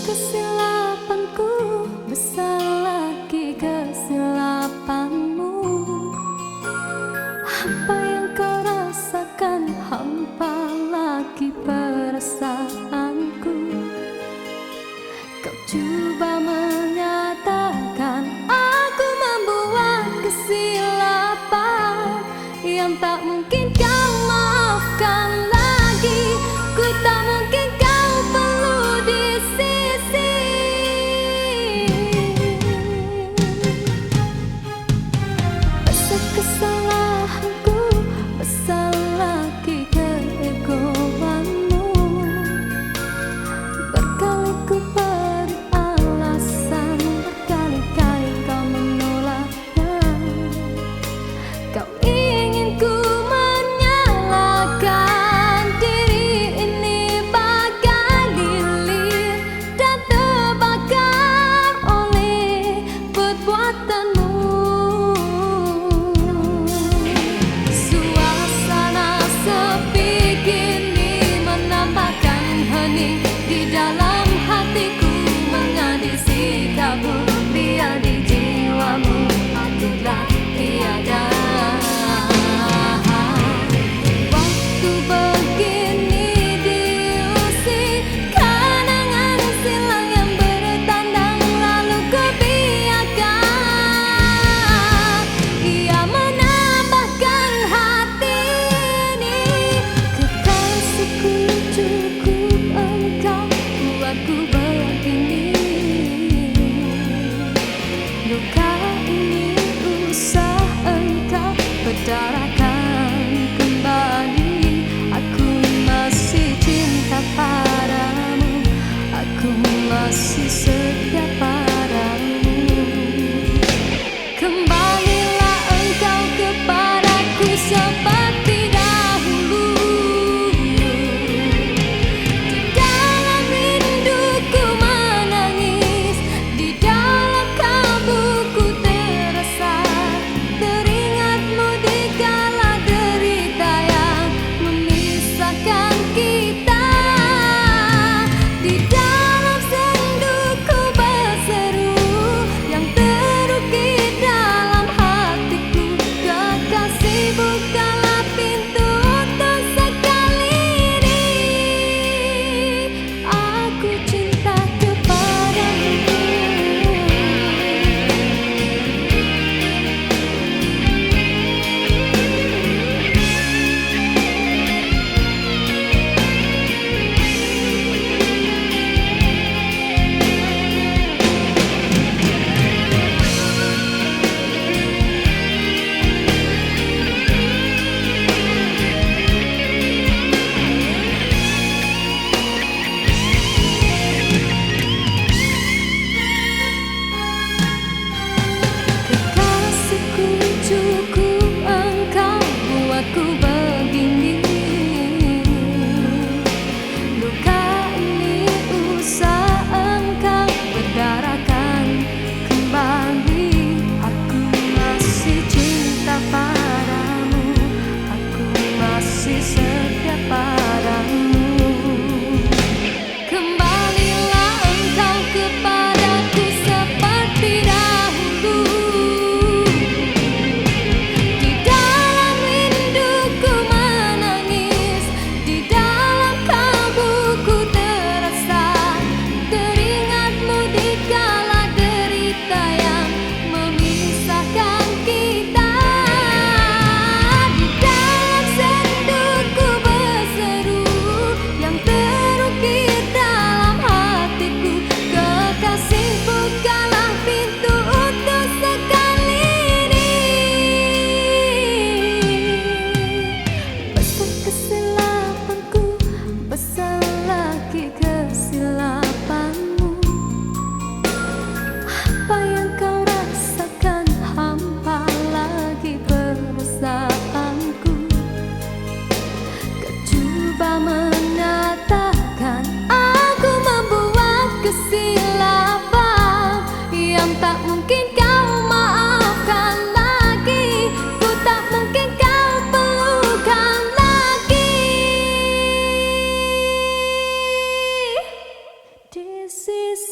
kesilapanku, besar lagi kesilapanmu. Apa yang kau rasakan, hampa lagi perasaanku. Kau coba menyatakan aku membuat kesilapan yang tak mungkin kau maafkan lagi. Ku tak mungkin kau perlu di sisi. Besar kesalahanku, besar lagi keegoanmu. Berkali ku beri alasan, berkali-kali kau menolaknya. Kau ingin ku menyalahkan diri ini bagai lilin dan terbakar oleh perbuatanmu. Suasana sepi kini menambahkan hening di dalam hatiku, mengadi sikapmu, biar di jiwamu aku telah tiada. Waktu begini diusik kenangan silam yang bertandang, lalu ku biarkan ia menambahkan hati ini. Kekasihku, cukup engkau buatku begini. Luka ini usah engkau bedarakan kembali. Aku masih cinta padamu, aku masih setia padamu. Kembalilah engkau kepadaku seperti dahulu. Di dalam rinduku menangis, di dalam kalbuku terasa, teringatmu di kala derita yang memisahkan kita. Di dalam senduku berseru yang terukir dalam hatiku, kekasih bukalah pintu untuk sekali ini. Aku cinta kepadamu. Kekasihku, cukup engkau buatku begini. Luka ini usah engkau bedarakan kembali. Aku masih cinta padamu, aku masih setia padamu. Kembalilah engkau kepadaku seperti dahulu. Di dalam rinduku menangis, di dalam kalbuku terasa, teringatmu di kala derita yang memisahkan kita. Di dalam senduku berseru yang terukir dalam hatiku, kekasih bukalah pintu untuk sekali ini. Besar kesilapanku, besar lagi kesilapanmu. Apa yang kau rasakan, hampa lagi perasaanku. Kau coba menyatakan aku membuat kesilapan yang tak mungkin kau maafkan lagi. Ku tak mungkin kau perlukan lagi. This is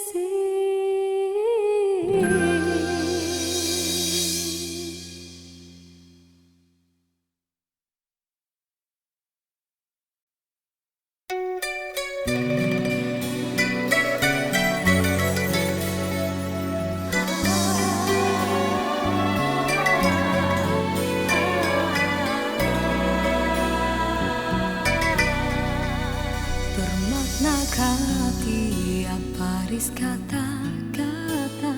sebaris kata-kata,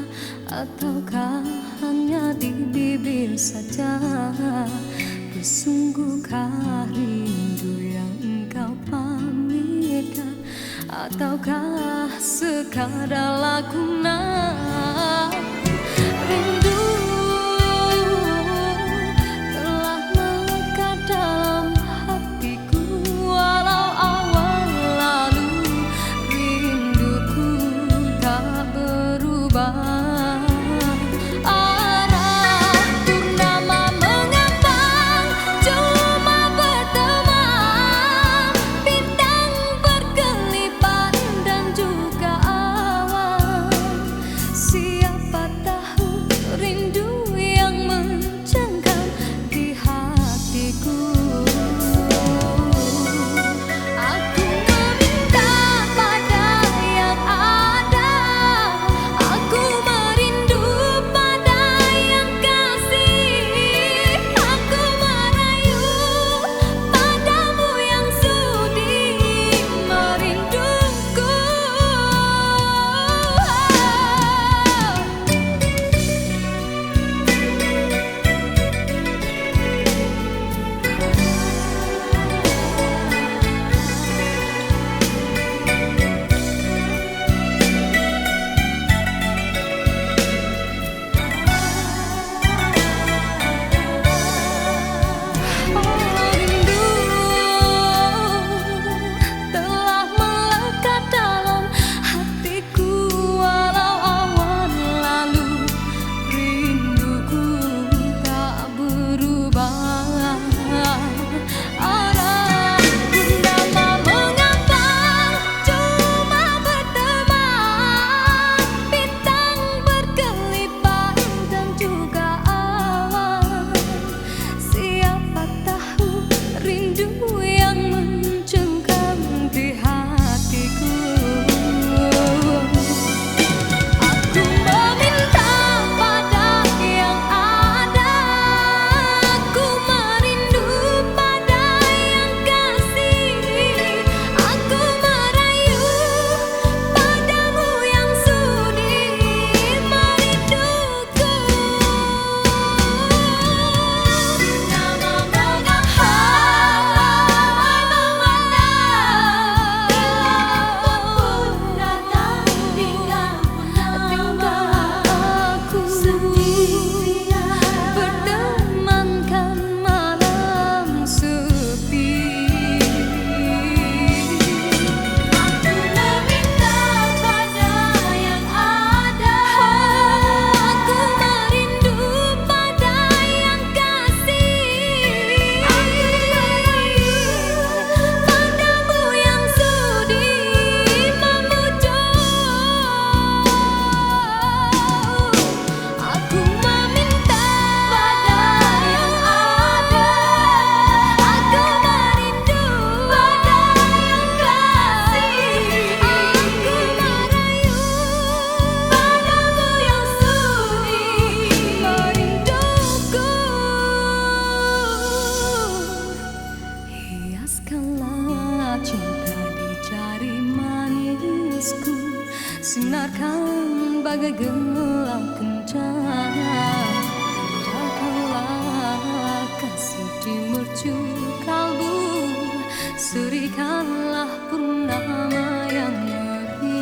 ataukah hanya di bibir saja? Sesungguhkah rindu yang engkau pamitkan, ataukah sekadar lakonan? Rindu telah melekat dalam hatiku, walau awal lalu rinduku tak berubah. Sinarkan bagai gelang kencana, datanglah kasih di mercu kalbu, serikanlah purnama yang merindu.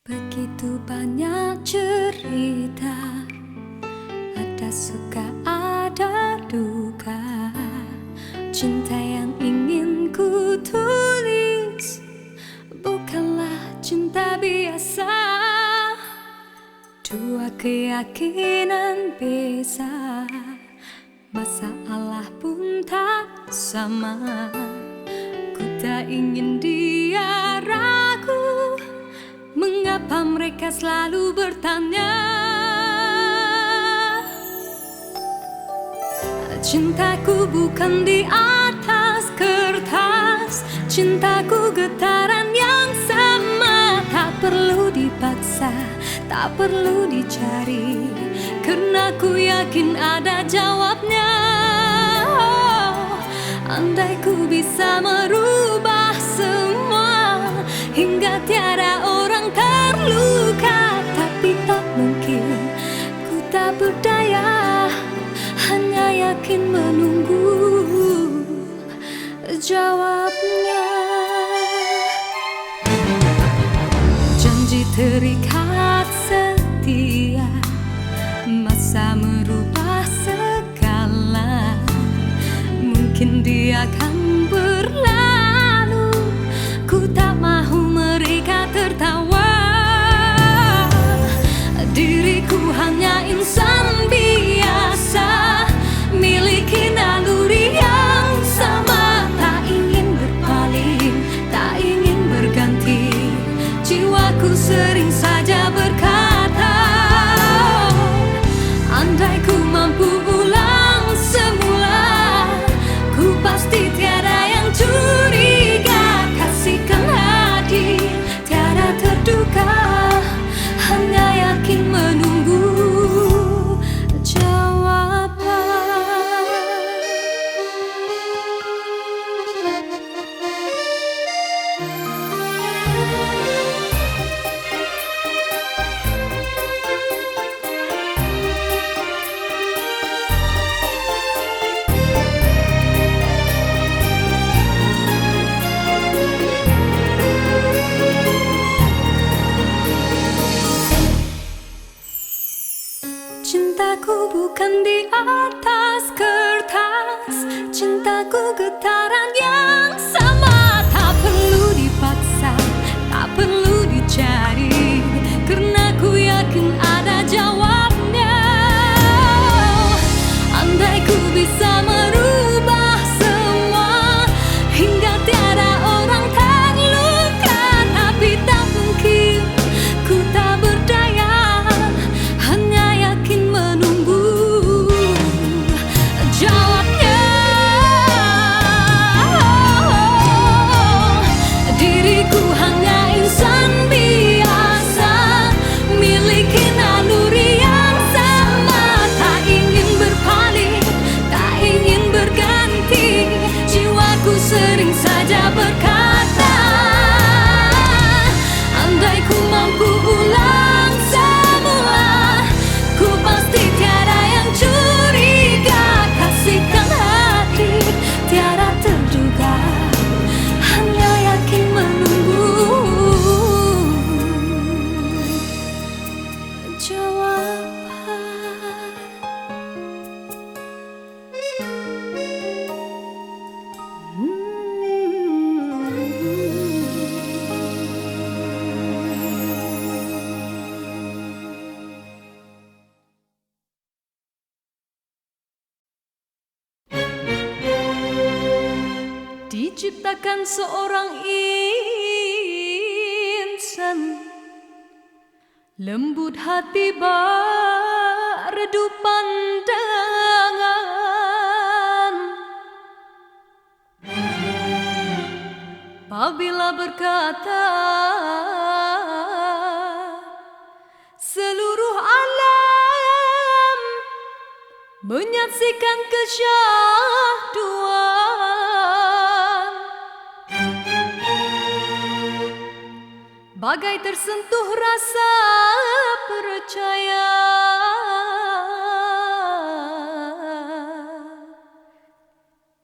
Begitu banyak cerita, ada suka ada duka. Cinta yang ingin ku tulis bukanlah cinta biasa. Dua keyakinan beza, masalah pun tak sama. Ku tak ingin dia ragu, mengapa mereka selalu bertanya. Cintaku bukan di atas kertas, cintaku getaran yang sama. Tak perlu dipaksa, tak perlu dicari, karena ku yakin ada jawabnya. Andai ku bisa merubah semua hingga tiada orang terluka, tapi tak mungkin, ku tak berdaya, hanya yakin menunggu jawabnya. Janji terikat setia, masa merubah segala. Mungkin dia akan berlalu, ku tak mahu mereka tertawa. Diriku hanya insan biasa, miliki naluri yang sama. Tak ingin berpaling, tak ingin berganti, jiwaku sering saja berkata, andai ku mampu ulang semula, ku pasti tiada yang curiga. Kasihkan hati, tiada terduga, hanya yakin menunggu jawaban. Cintaku bukan di atas kertas, cintaku getaran yang sama. Tak perlu dipaksa, tak perlu dicari, karena ku yakin ada jawabnya. Andai ku bisa merubah semua hingga tiada orang terluka, tapi tak mungkin, ku tak berdaya, hanya yakin menunggu jawabnya. Diriku hanya insan biasa, miliki naluri yang sama. Tak ingin berpaling, tak ingin berganti, jiwaku sering saja berkata, andai ku mampu ulang semula, ku pasti tiada yang curiga. Kasihkan hati, tiada terduga, hanya yakin menunggu jawaban. Diciptakan seorang insan, lembut hati berdu pandangan. Apabila berkata, seluruh alam menyaksikan kesyahduan, bagai tersentuh rasa percaya.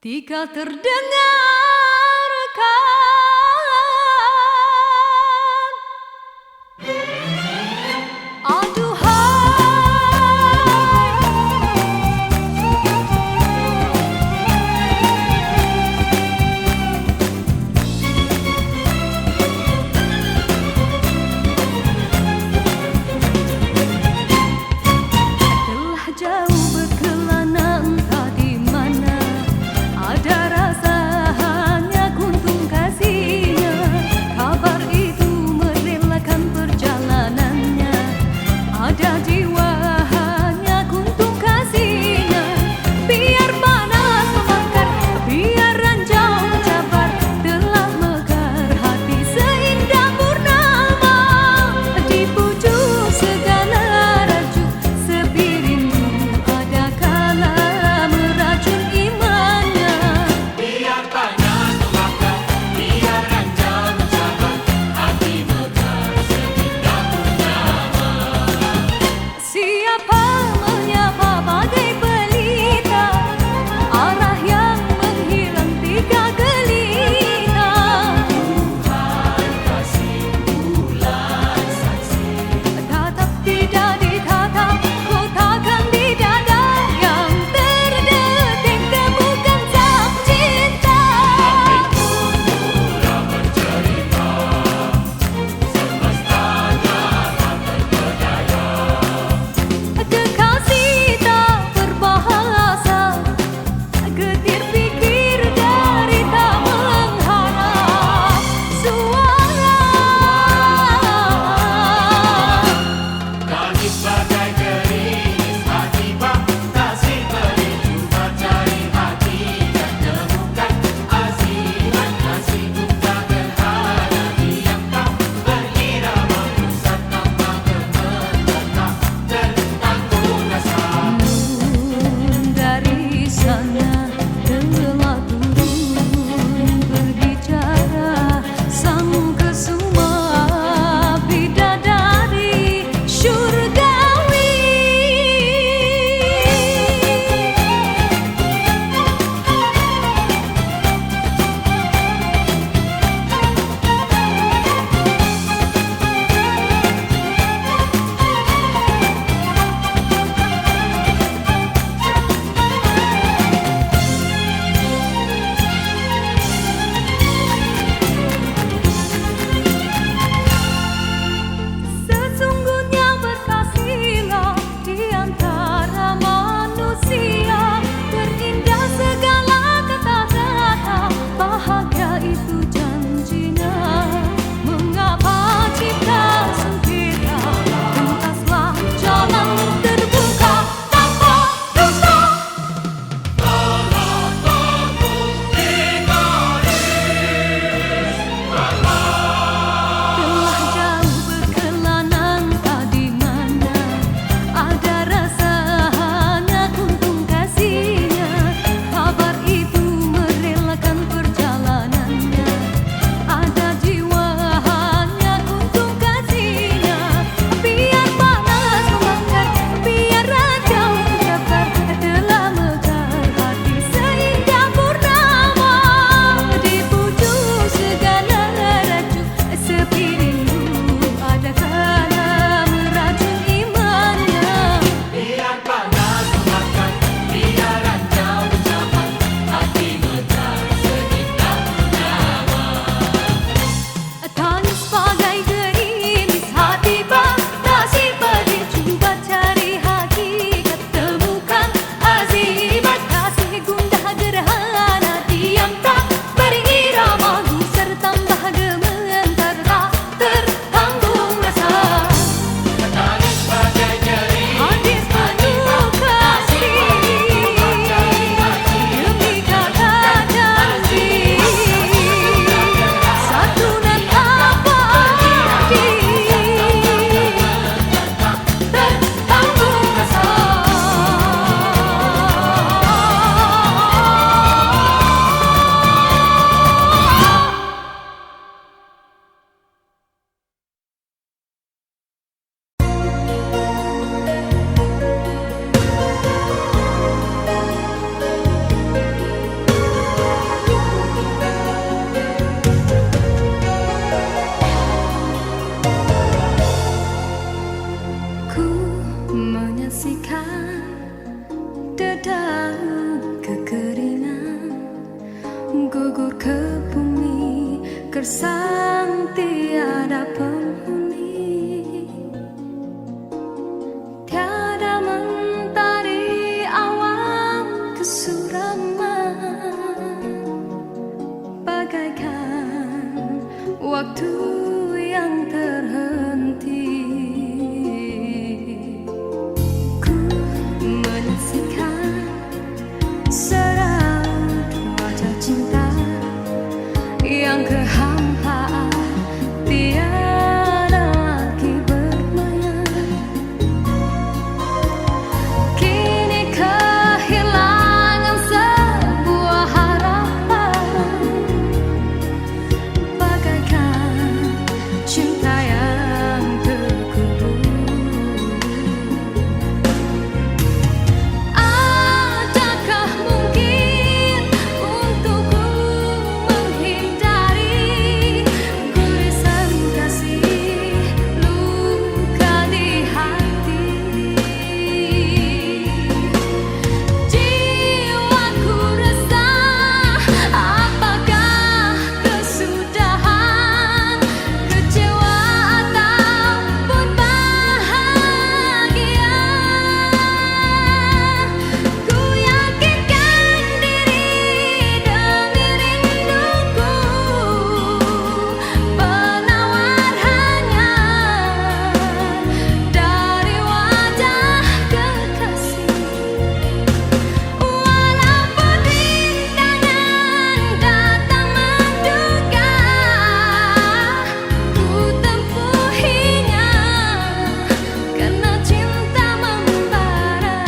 Tika terdengarkan waktu yang terhenti. Ku menyaksikan seraut wajah cinta yang kehampaan, tiada lagi bermayar. Kini kehilangan sebuah harapan, bagaikan cinta yang terkubur. Adakah mungkin untukku menghindari gurisan kasih luka di hati? Jiwaku resah, apakah kesudahan, kecewa ataupun bahagia? Ku yakinkan diri demi rinduku, penawar hanya dari wajah kekasih. Walaupun rintangan datang menduga, ku tempuhinya karena cinta membara.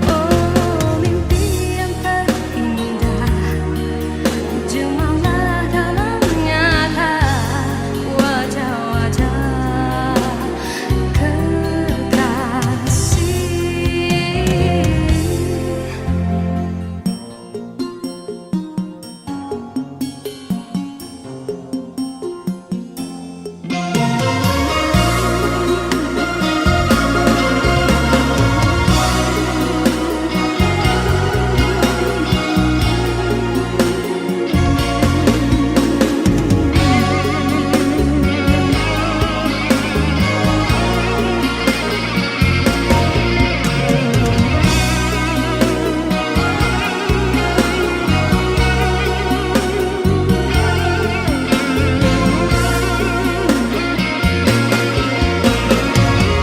Oh, mimpi yang terindah, jumalah dalam nyata wajah-wajah kekasih.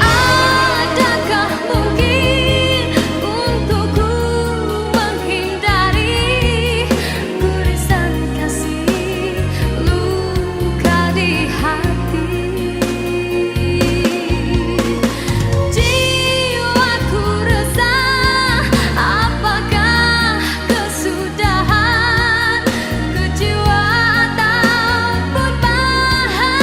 Adakah mungkin untukku menghindari gurisan kasih luka di hati? Jiwaku resah, apakah kesudahan, kecewa ataupun bahagia?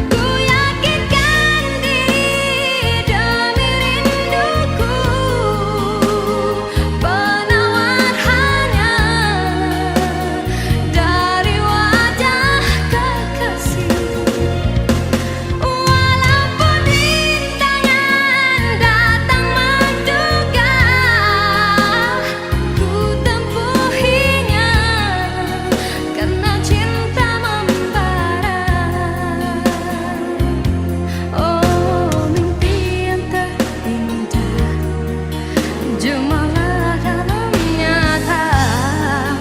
Ku yakinkan diri demi rinduku, penawar hanya dari wajah kekasih. Walaupun rintangan datang menduga, ku tempuhinya karena cinta membara. Oh, mimpi yang terindah, jumalah dalam nyata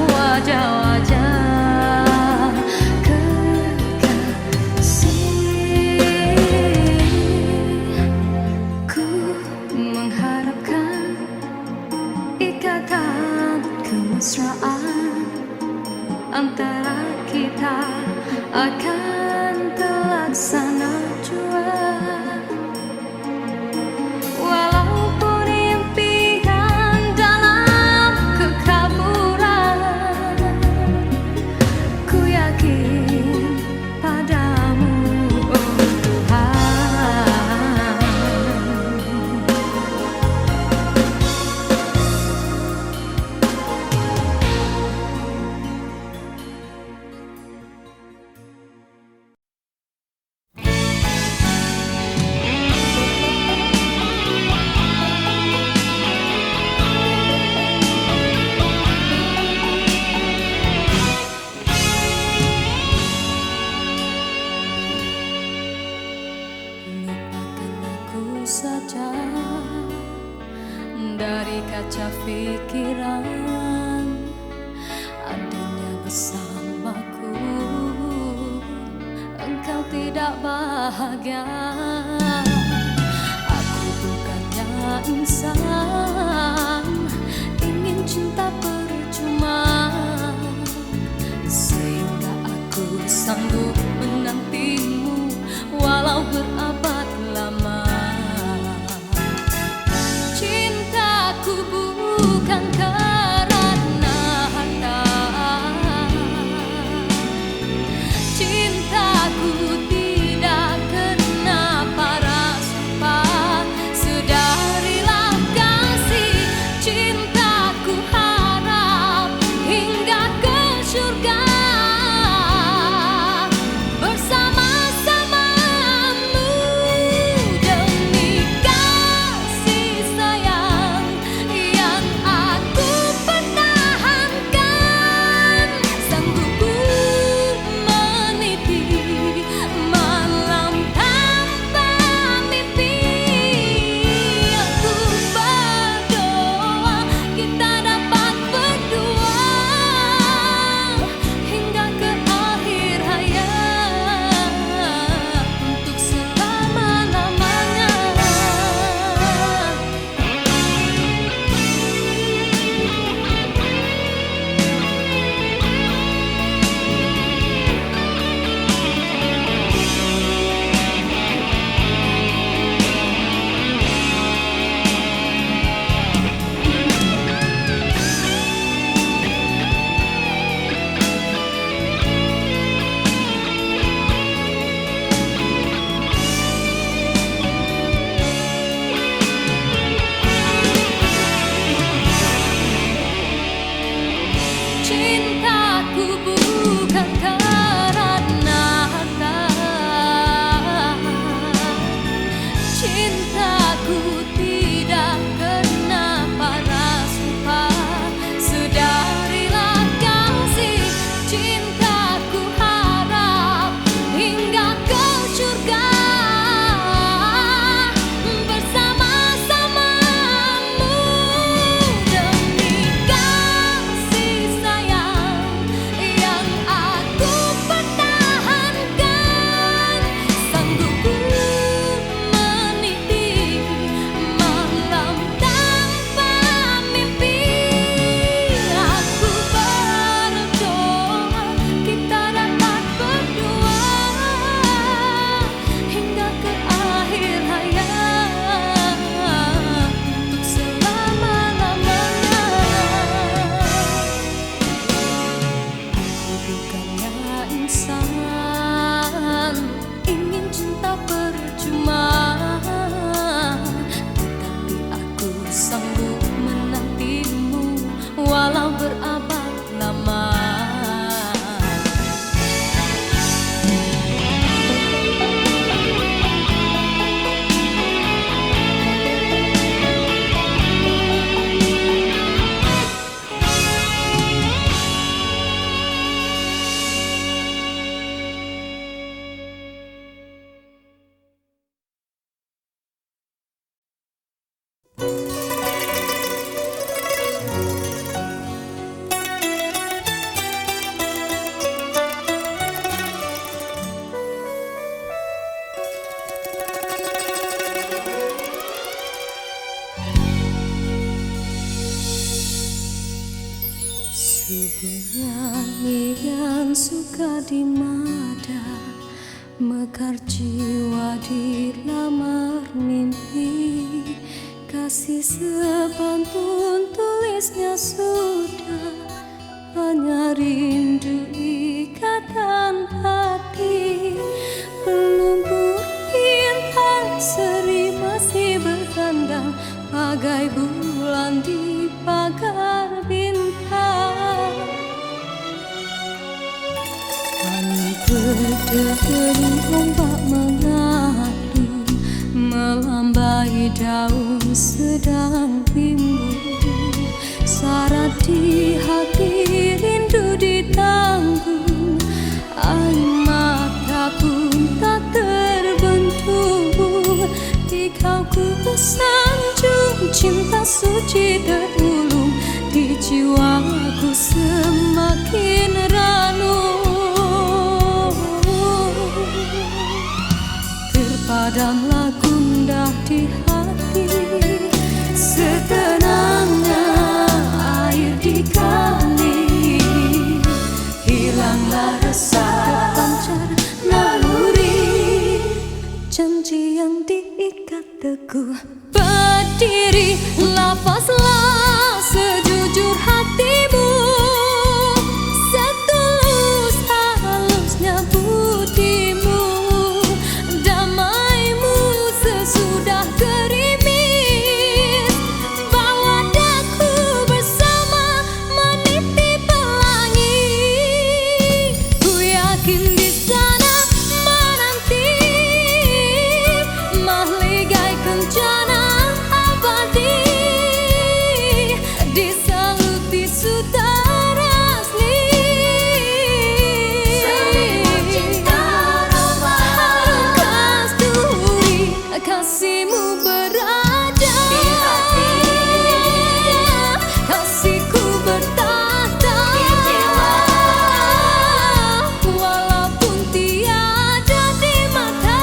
wajah-wajah kekasih. Ku mengharapkan ikatan kemesraan antara kita akan terlaksana jua. Walaupun impian dalam kekaburan, ku yakin padamu, oh Tuhan. saja dari kaca pikiran tidak bahagia. Aku bukannya insan ingin cinta percuma, sehingga aku sanggup menantimu walau berabad lama. Cintaku bukan karena harta, cintaku tidak kena para sumpah. Sedarilah kasih, cintaku harap hingga ke surga. Bersama-samamu demi kasih sayang yang aku pertahankan. Sanggup ku meniti malam tanpa mimpi. Aku berdoa kita dapat berdua hingga ke akhir hayat untuk selama-lamanya. Cintaku bukan karena harta, cintaku tidak kena para sumpah. Sedarilah kasih, cintaku harap hingga ke surga. Bersama-samamu demi kasih sayang yang aku pertahankan. Sanggup ku meniti malam tanpa mimpi. Aku berdoa kita dapat berdua hingga ke akhir hayat untuk selama-lamanya. Aku bukannya insan ingin cinta percuma, tetapi aku sanggup menantimu walau berabad lama. Subuh yang suka dimada, mekar jiwa di lamar mimpi. Kasih sepantun tulisnya sudah, hanya rindu ikatan hati. Lumpur bintang seri masih bertandang, bagai bulan di pagar bintang. Angin berdering, ombak mengadu, melambai daun sedang timbul. Syarat di hati, rindu ditanggung, air mata pun tak terbentuk. Di kau ku sanjung, cinta suci terulung, di jiwaku semakin ranum. teguh berdiri, lapaslah sejujur hatimu, setulus halusnya budimu, damaimu sesudah gerimis, bawa daku bersama meniti pelangi. Ku yakin di sana menanti mahligai kencana abadi, disaluti sutara asli. Seribu cinta roman kasturi, kasihmu berada di hati, kasihku bertahta di jiwa, walaupun tiada di mata.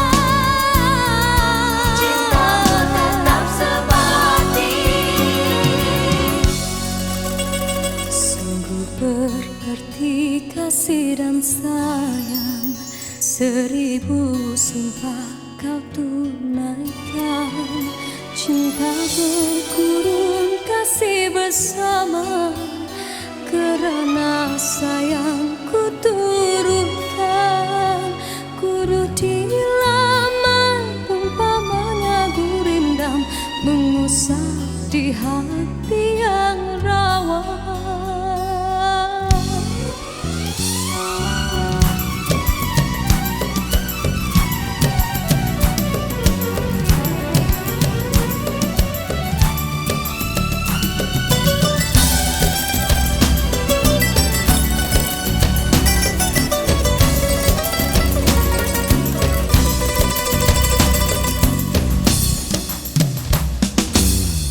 Cintamu tetap sebati, sungguh berarti kasih dan sayang, 1000 sumpah kau tunaikan. Cinta berkurun, kasih bersama, kerana sayangku turutkan. Kuruti laman umpamanya gurindam, mengusap di hati yang rawan.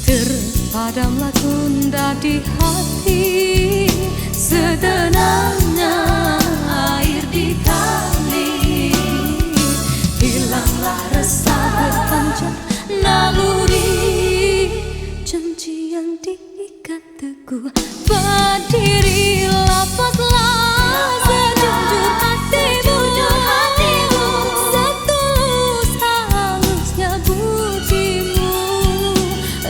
Terpadamlah gundah di hati, sedenangnya air di kali, hilanglah resah berpancar naluri, janji yang diikat teguh berdiri, lapaslah sejujur hatimu, setulus halusnya budimu,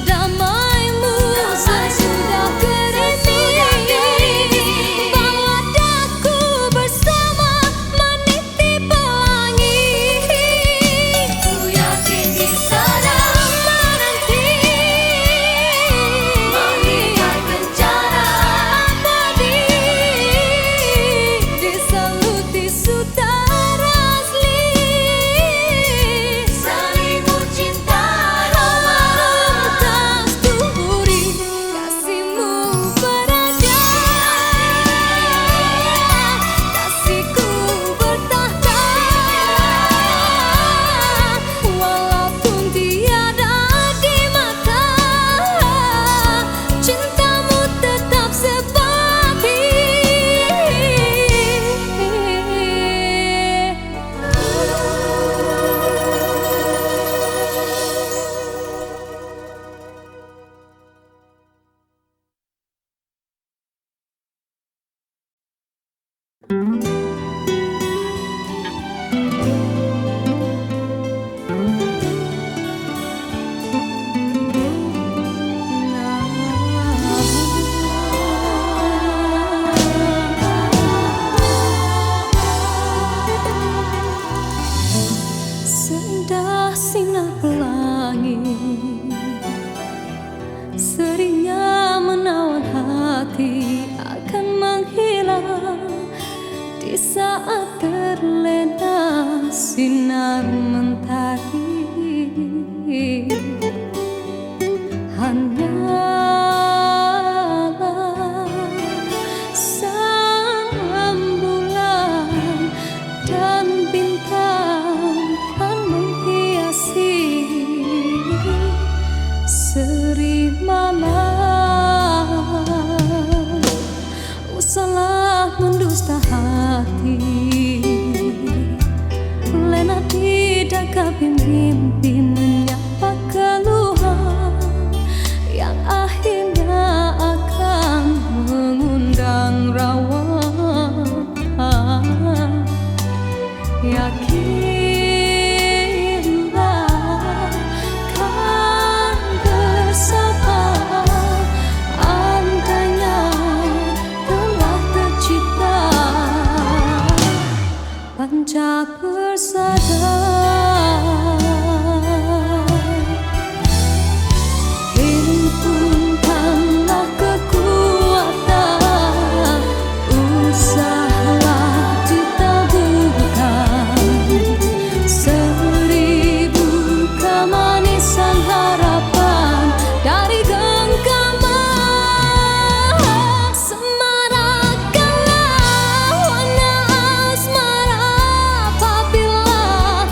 damaimu sesudah gerimis, bawa daku bersama meniti pelangi. Ku yakin di sana menanti mahligai kencana abadi, disaluti sutara asli. Seribu cinta roman kasturi, kasihmu berada, kasihku bertahta, walaupun tiada di mata. Cintamu tetap sebati. Sendah sinar pelangi, seringnya menawan hati, akan menghilang di saat terlena sinar mentari. Hanyalah sang bulan dan bintang kan menghiasi seri malam. Usahlah mendusta hati, lena tidak mimpi menyapa keluhan yang akhirnya akan mengundang rawa. Yakinlah panca persada. Himpunkanlah kekuatan, usahalah ditaburkan 1000 kemanisan harapan dari genggaman. Semarakkanlah warna asmara apabila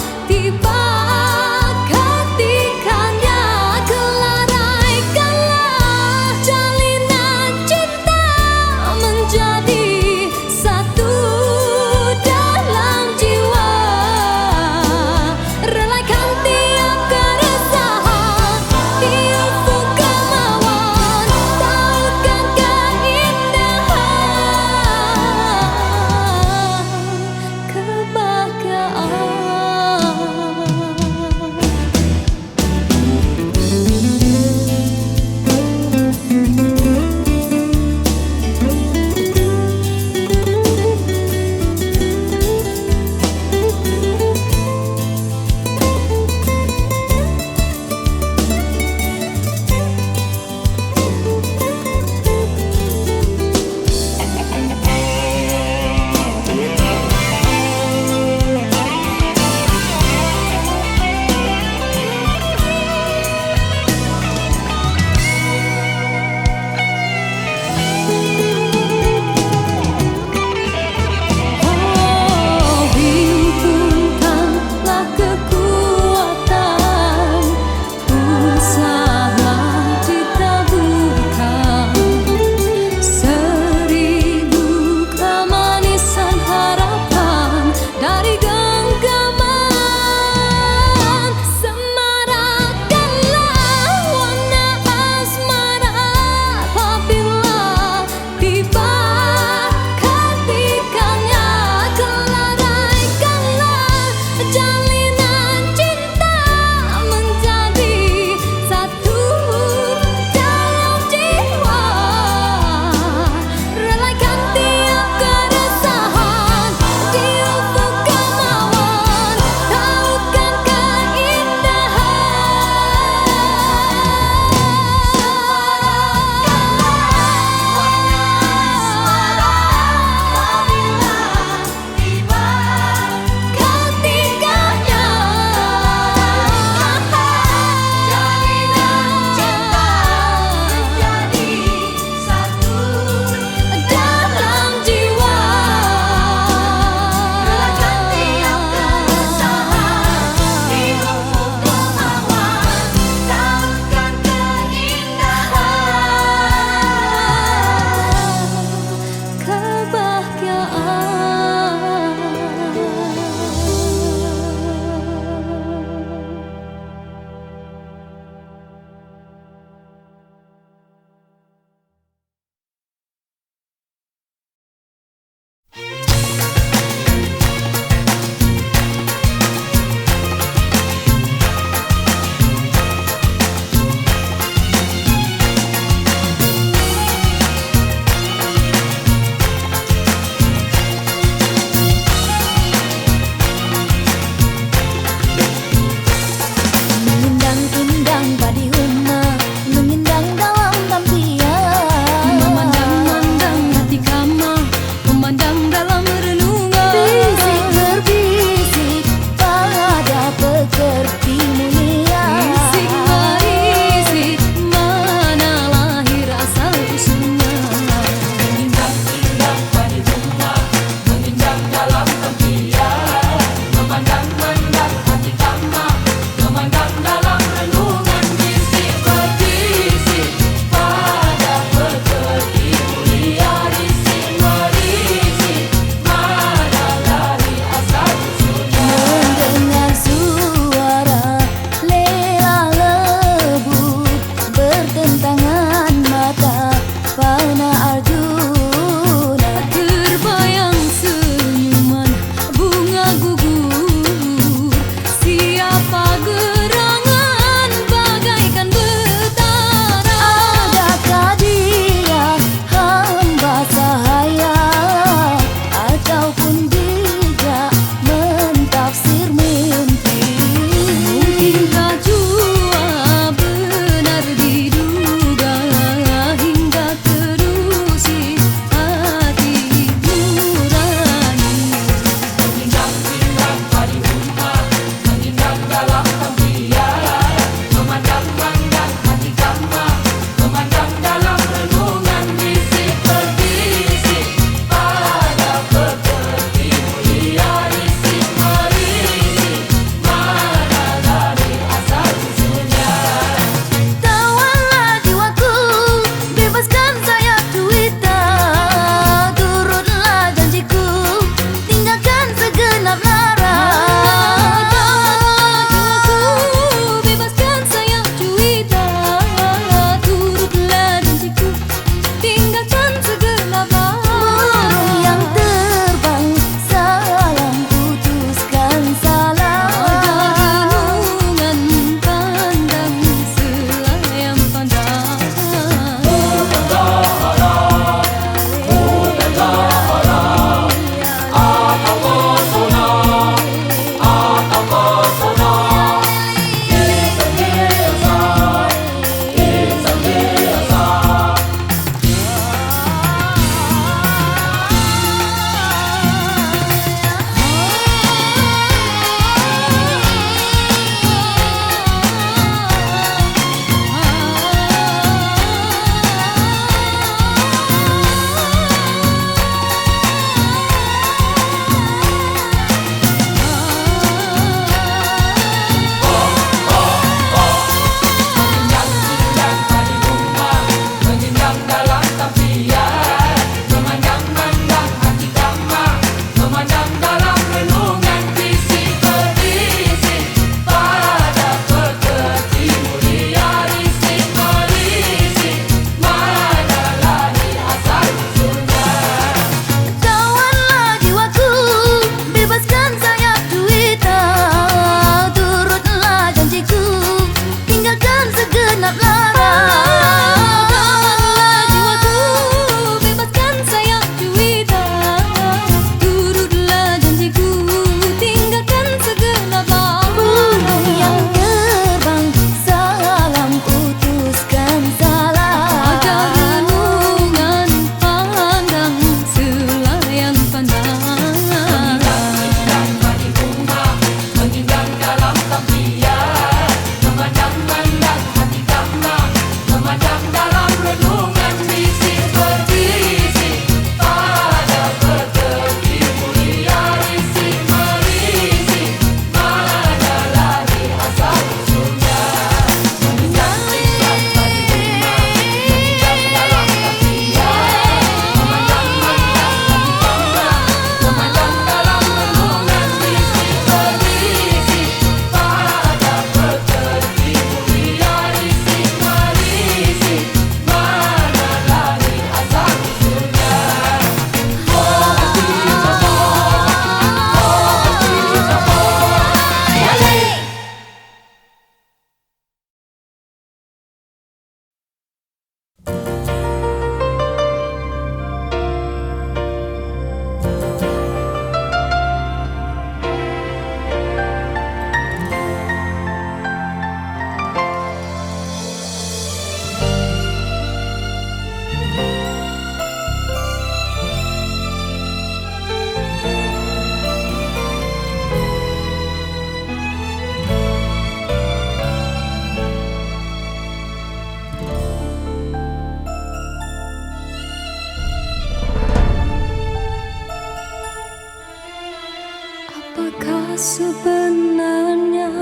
Apakah sebenarnya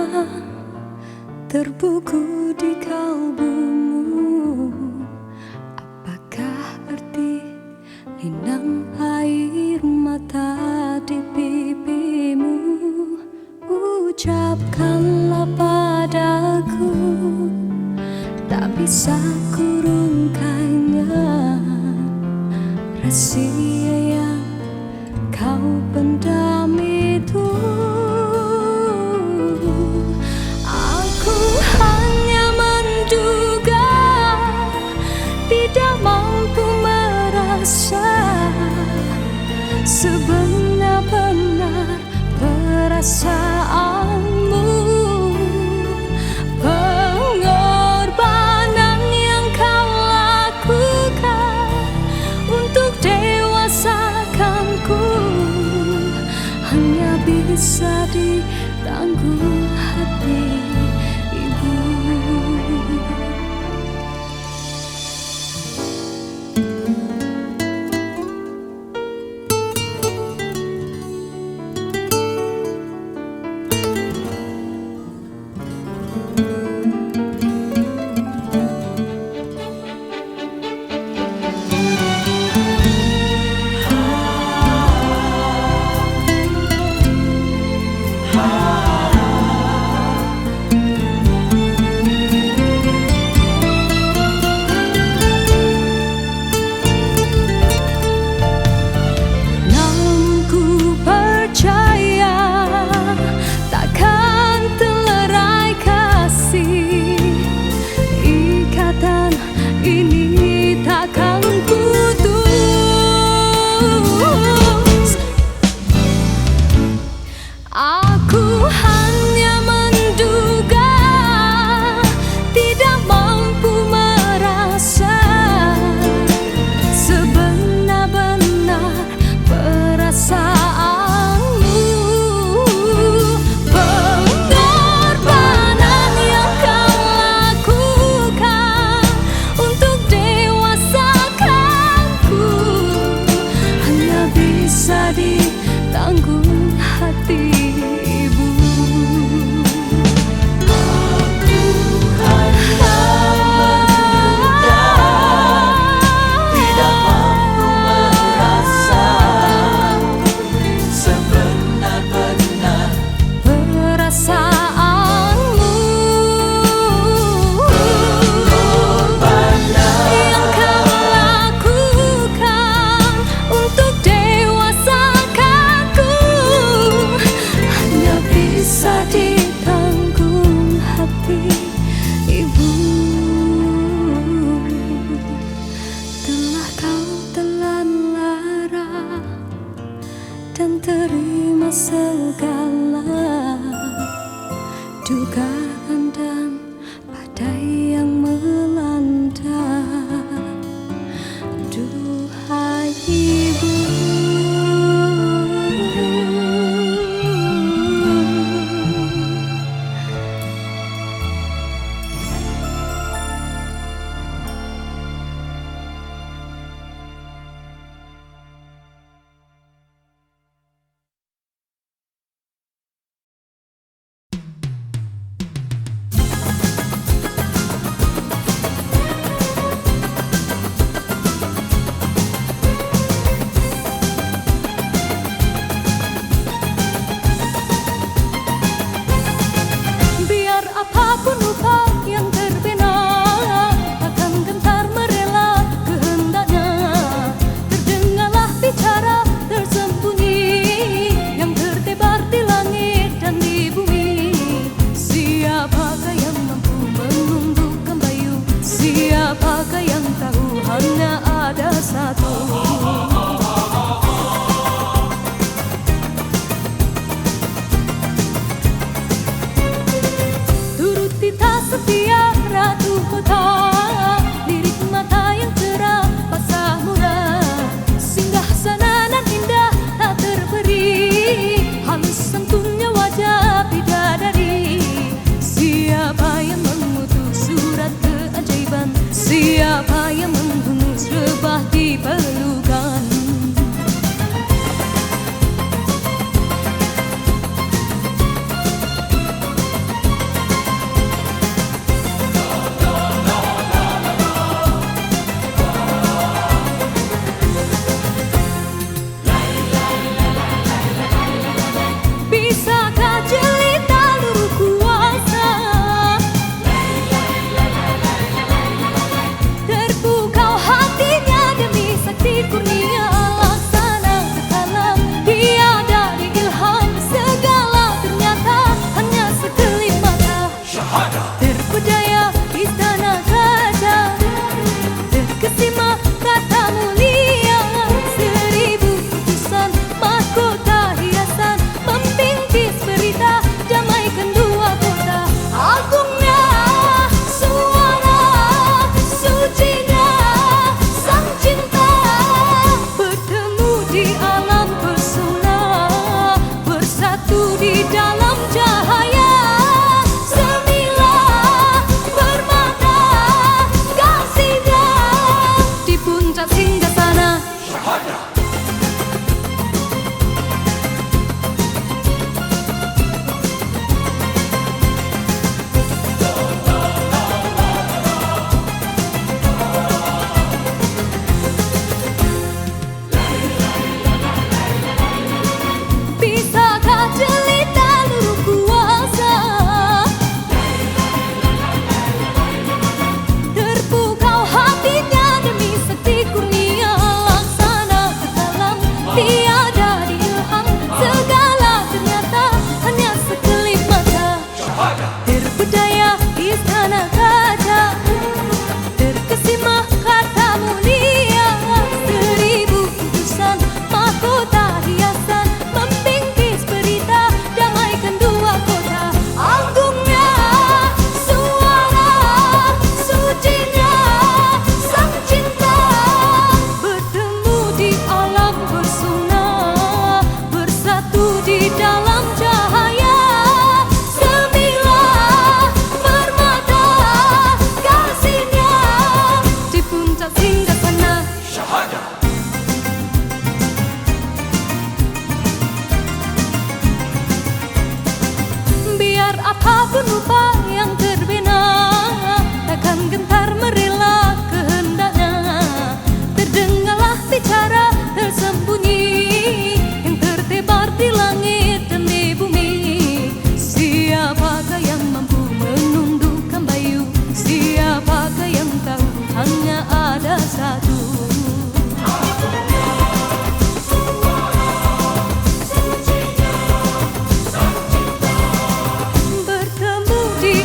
terbuku di kalbumu? Apakah arti linang air mata di pipimu? Ucapkanlah padaku, tak bisa kurungkannya. Rahasia yang kau pendam itu, aku hanya menduga, tidak mampu merasa sebenar-benar perasaanmu. Pengorbanan yang kau lakukan untuk dewasakanku hanya bisa ditanggung hati ibu. Aku hanya menduga, tidak mampu merasa sebenar-benar perasaanmu. Pengorbanan yang kau lakukan untuk dewasakanku hanya bisa ditanggung hati ibu. Aku hanya menduga, tidak mampu merasa sebenar-benar perasaanmu. Pengorbanan yang kau lakukan untuk dewasakanku hanya bisa ditanggung hati ibu. Telah kau telan lara dan terima segala dugaan dan badai yang melanda. Duhai ibu, Apapun rupa yang terbina, takkan gentar merela kehendaknya. Terdengarlah bicara tersembunyi yang tertebar di langit dan di bumi. Siapakah yang mampu menundukkan bayu? Siapakah yang tahu hanya ada satu? Bertemu di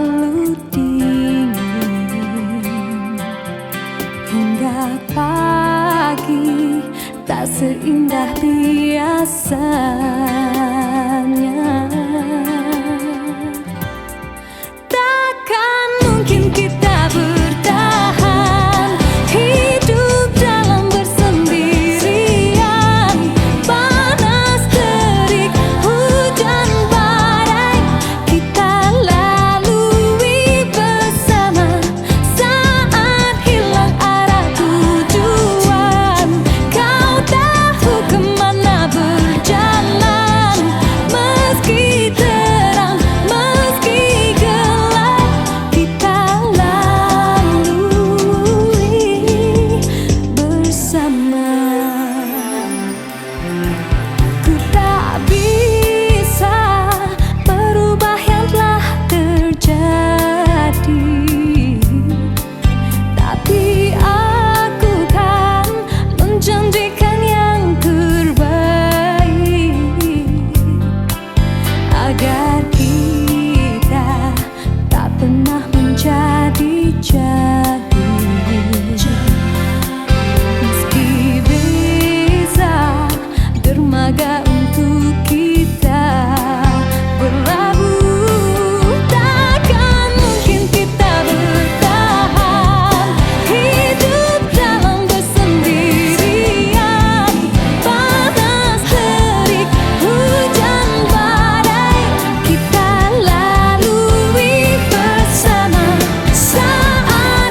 selalu dingin hingga pagi, tak seindah biasanya. Takkan mungkin kita bertahan hidup dalam bersendirian. Panas terik, hujan badai, kita lalui bersama. Saat hilang arah tujuan, kau tahu kemana berjalan. Meski terang, meski gelap, kita lalui bersama. Ku tak bisa merubah yang telah terjadi, tapi aku kan menjanjikan yang terbaik agar kita tak pernah menjadi jauh. Meski beza dermaga untuk kita berlabuh, takkan mungkin kita bertahan hidup dalam bersendirian. Panas terik, hujan badai, kita lalui bersama. Saat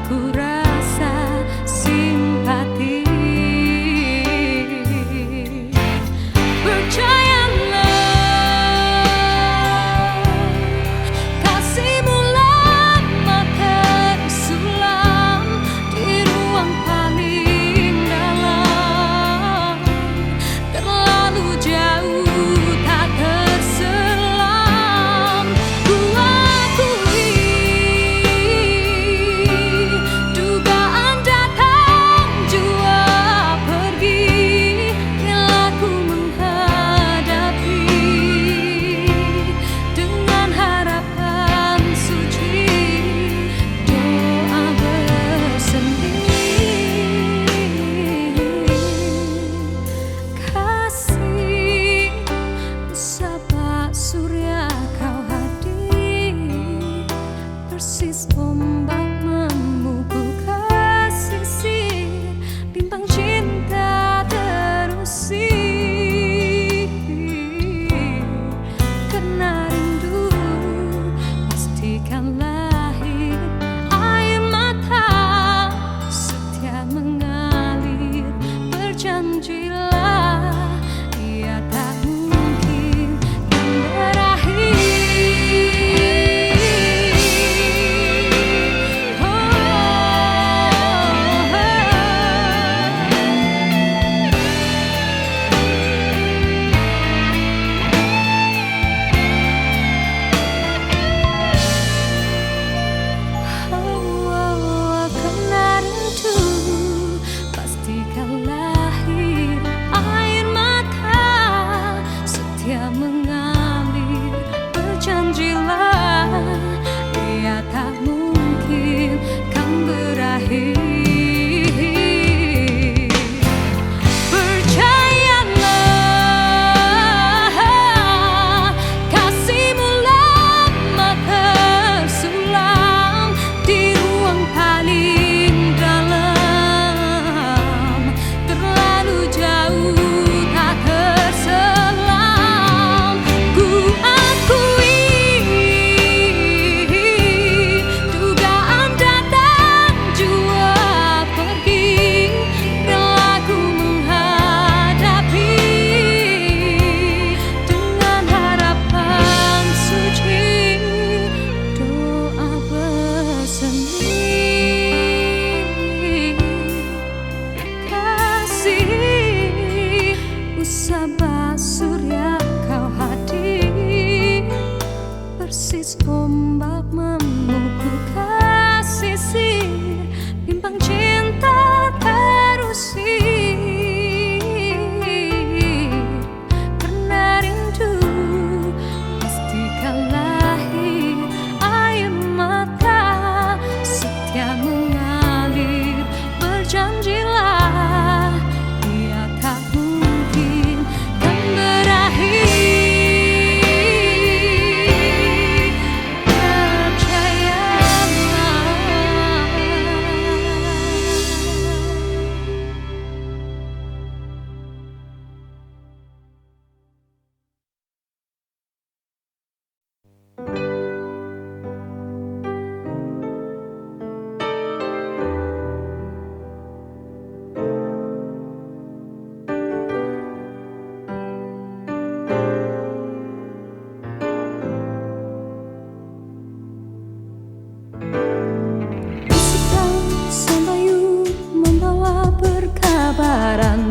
ku rasa simpati. Persis ombak memukul kesisir, bimbang cinta terusir. Karena rindu pastikan lahir, air mata setia mengalir. Berjanjilah ia tak mungkin kan berakhir. Mengalir, berjanjilah ia tak mungkin kan berakhir. Percayalah, kasihmu lama tersulam di ruang paling dalam, terlalu jauh tak terselam. Sabah surya kau hadir, persis ombak memukul kesisir, bimbang cinta terusir. Karena rindu pastikan lahir, air mata setia mengalir. Berjanjilah ia tak mungkin kan berakhir.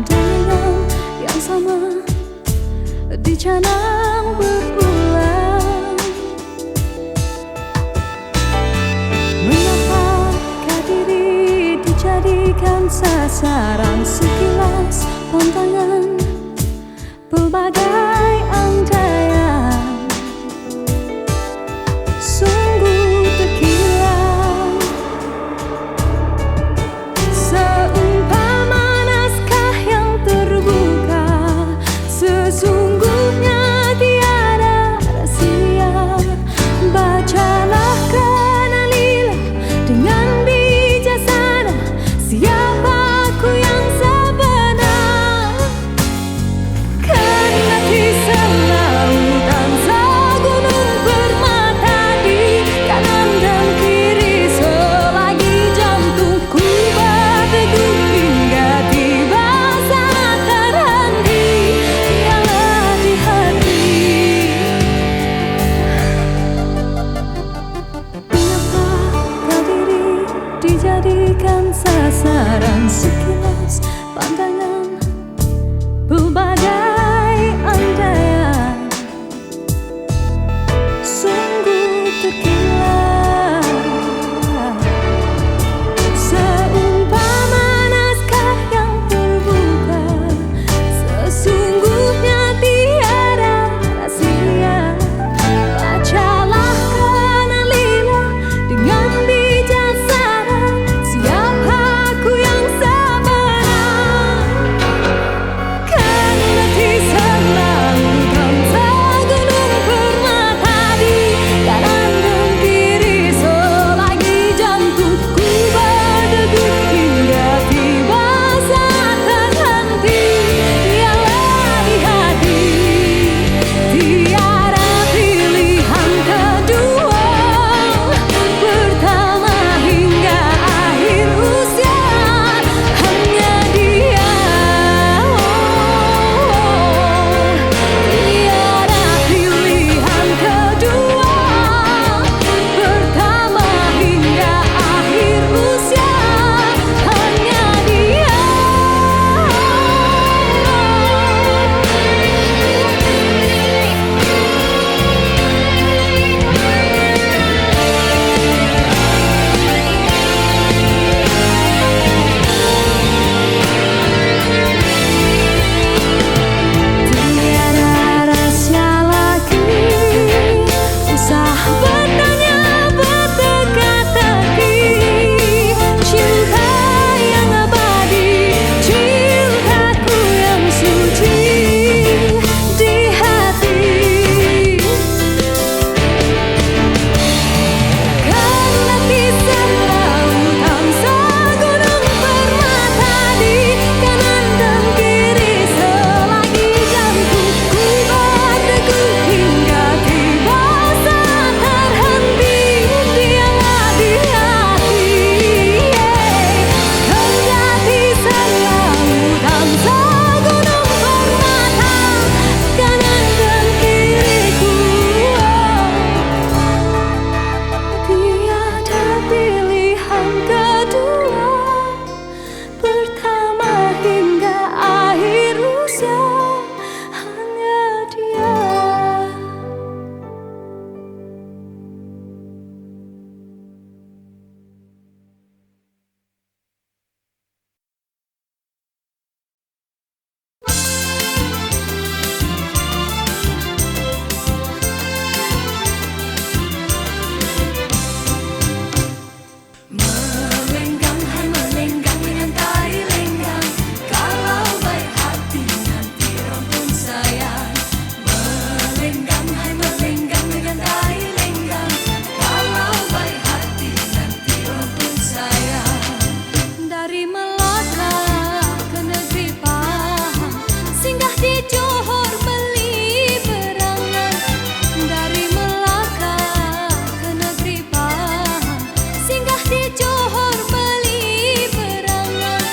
Dengan yang sama dicanang berulang. Mengapakah diri dijadikan sasaran sekilas pantangan pelbagai antaian? Sungguh terkilat, seumpama naskah yang terbuka. Sesungguhnya tiada rahasia. Bacalah, kenalilah dengan bijaksana siapa aku yang sebenar. Karena kisah bagaikan sasaran sekilas pandangan pelbagai andaian, sungguh terkilat seumpama naskah yang terbuka. Sesungguhnya tiada rahasia, bacalah kenalilah dengan bijaksana siapa aku yang sebenar. Karena kisah lautan segunung permata di kanan dan kiri, selagi jantungku berdegup hingga tiba saat terhenti. Dialah di hati, tiada pilihan kedua, pertama hingga akhir usia hanya dia. Tiada pilihan kedua, pertama hingga akhir usia hanya dia. Tiada rahasia lagi, usah bertanya berteka-teki. Cinta yang abadi, cintaku yang suci di hati. Karena kisah lautan segunung permata di kanan dan kiri, selagi jantungku berdegup hingga tiba saat terhenti. Dialah di hati, karena kisah lautan segunung permata kanan dan kiriku. Tiada pilihan kedua, pertama hingga akhir usia hanya dia. Melenggang, hai melenggang dengan tari lenggang, kalau baik hati nanti rampung sayang. Melenggang, hai melenggang dengan tari lenggang, kalau baik hati nanti rampung sayang. Dari Melaka ke negeri Pahang, singgah di Johor beli berangan. Dari Melaka ke negeri Pahang, singgah di Johor beli berangan.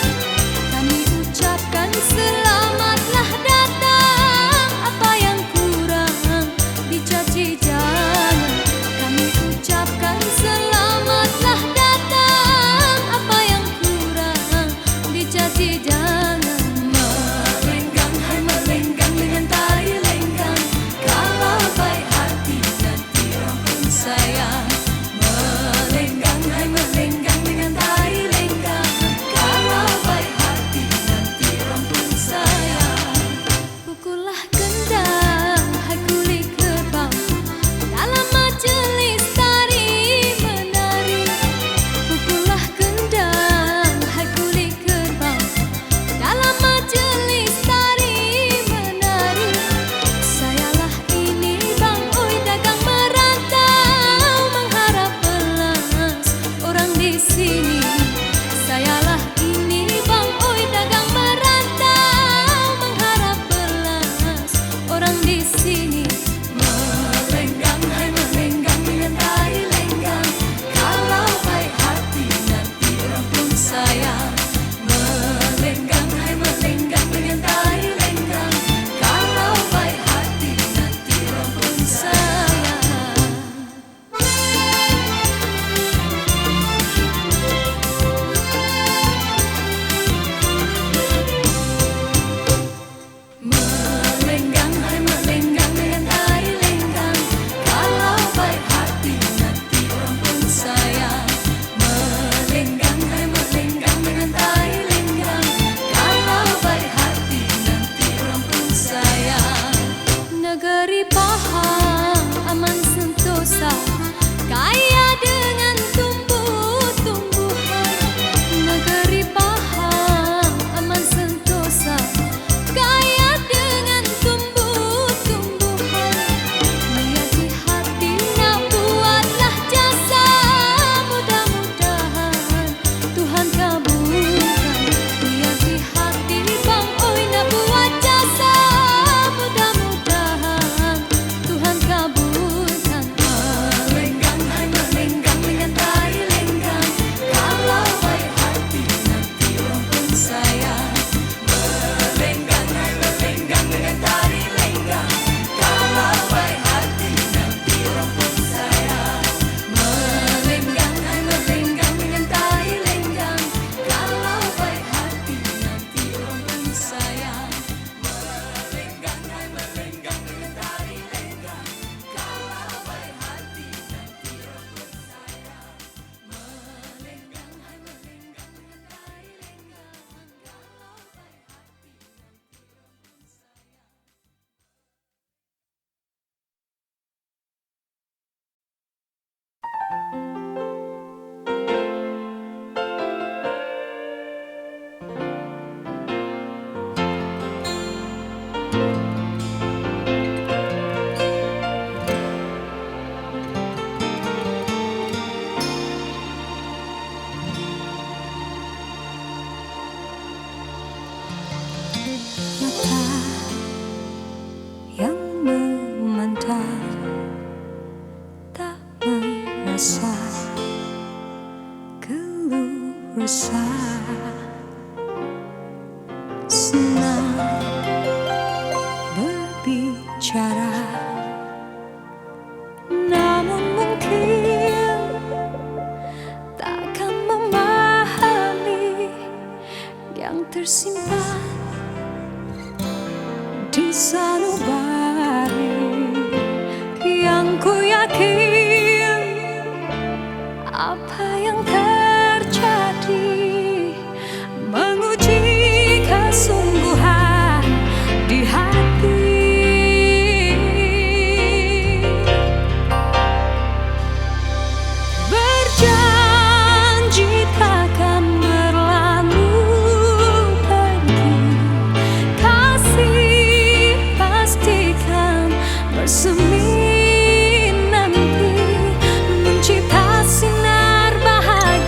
Kami ucapkan selamatlah datang, apa yang kurang dicaci jangan. Kami ucapkan selamatlah datang, apa yang kurang dicaci jangan. Melenggang, hai melenggang dengan tari lenggang, kalau baik hati nanti rampung sayang. Melenggang, hai melenggang dengan tari lenggang, kalau baik hati nanti rampung sayang. Pukullah kendang, hai kulit kerbau, dalam majelis tari menari. Pukullah kendang, hai kulit kerbau, dalam majelis tari menari. Sayalah ini Bang Oi dagang merantau, mengharap belas orang di sini. Sayalah ini Bang Oi dagang merantau, mengharap belas orang di sini. Melenggang, hai melenggang dengan tari lenggang, kalau baik hati nanti rampung sayang. Melenggang, hai melenggang dengan tari lenggang, kalau baik hati nanti rampung sayang. mata yang memandang tak merasa keluh resah, senang berbicara, namun mungkin takkan memahami yang tersimpan di sanubari yang ku yakin. Apa yang terjadi menguji kesungguhan di hati. Berjanji takkan berlalu pergi, kasih pastikan bersemi nanti, mencipta sinar bahagia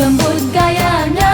Lembut gayanya